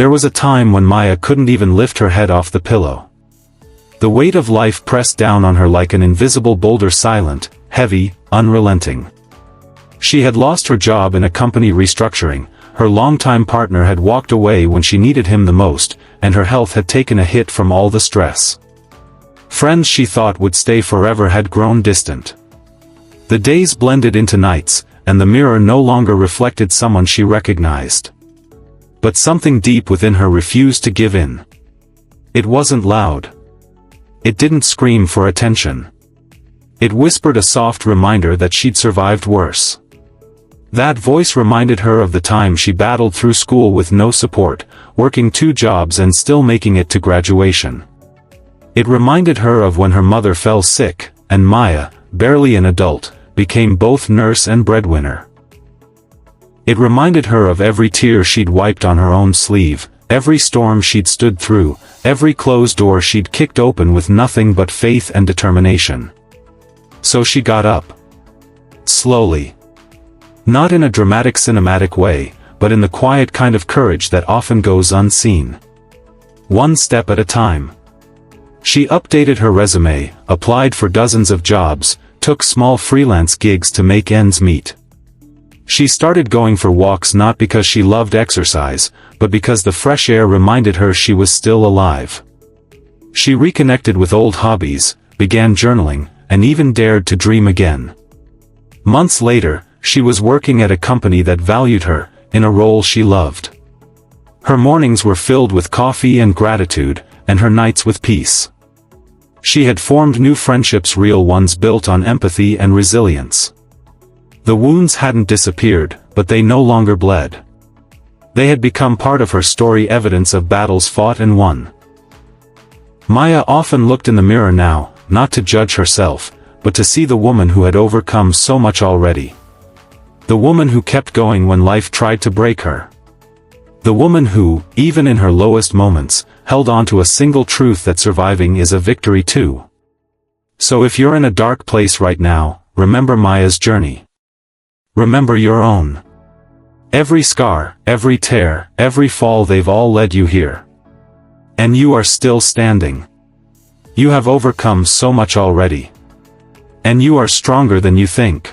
There was a time when Maya couldn't even lift her head off the pillow. The weight of life pressed down on her like an invisible boulder, silent, heavy, unrelenting. She had lost her job in a company restructuring, her longtime partner had walked away when she needed him the most, and her health had taken a hit from all the stress. Friends she thought would stay forever had grown distant. The days blended into nights, and the mirror no longer reflected someone she recognized. But something deep within her refused to give in. It wasn't loud. It didn't scream for attention. It whispered a soft reminder that she'd survived worse. That voice reminded her of the time she battled through school with no support, working 2 jobs and still making it to graduation. It reminded her of when her mother fell sick, and Maya, barely an adult, became both nurse and breadwinner. It reminded her of every tear she'd wiped on her own sleeve, every storm she'd stood through, every closed door she'd kicked open with nothing but faith and determination. So she got up. Slowly. Not in a dramatic cinematic way, but in the quiet kind of courage that often goes unseen. One step at a time. She updated her resume, applied for dozens of jobs, took small freelance gigs to make ends meet. She started going for walks not because she loved exercise, but because the fresh air reminded her she was still alive. She reconnected with old hobbies, began journaling, and even dared to dream again. Months later, she was working at a company that valued her, in a role she loved. Her mornings were filled with coffee and gratitude, and her nights with peace. She had formed new friendships, real ones built on empathy and resilience. The wounds hadn't disappeared, but they no longer bled. They had become part of her story, evidence of battles fought and won. Maya often looked in the mirror now, not to judge herself, but to see the woman who had overcome so much already. The woman who kept going when life tried to break her. The woman who, even in her lowest moments, held on to a single truth, that surviving is a victory too. So if you're in a dark place right now, remember Maya's journey. Remember your own. Every scar, every tear, every fall, they've all led you here. And you are still standing. You have overcome so much already. And you are stronger than you think.